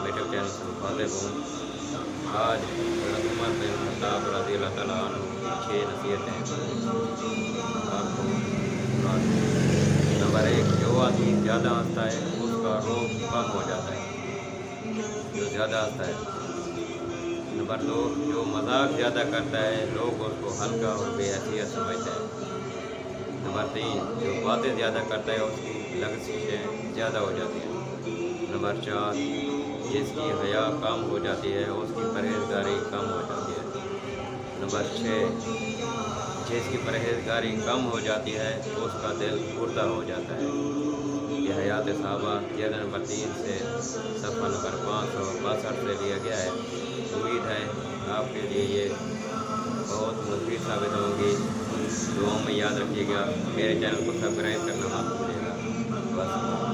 YouTube channel سے مخاطب ہوں۔ آج حضرت عمر بن خطاب رضی اللہ تعالیٰ عنہ کی 6 نصیحتیں آپ کو سناتا ہوں۔ نمبر 1، جو آدمی زیادہ ہنستا ہے اس کا روگ کم ہو جاتا ہے، جو زیادہ ہنستا ہے۔ نمبر 2، جو مذاق زیادہ کرتا ہے لوگ اس کو ہلکا اور بے حیثیت سمجھتے ہیں۔ نمبر 3، جو باتیں زیادہ کرتا ہے اس کی لغزشیں زیادہ ہو جاتی ہیں۔ نمبر 4، جس کی حیا کم ہو جاتی ہے اس کی پرہیزگاری کم ہو جاتی ہے۔ نمبر 6، جس کی پرہیزگاری کم ہو جاتی ہے اس کا دل مردہ ہو جاتا ہے۔ یہ حیات صحابہ جلد نمبر 3 سے صفحہ نمبر 562 سے لیا گیا ہے۔ امید ہے آپ کے لیے یہ بہت مفید ثابت ہوں گی۔ دعاؤں میں یاد رکھیے گا، میرے چینل کو سبسکرائب کرنا مت بھولیے۔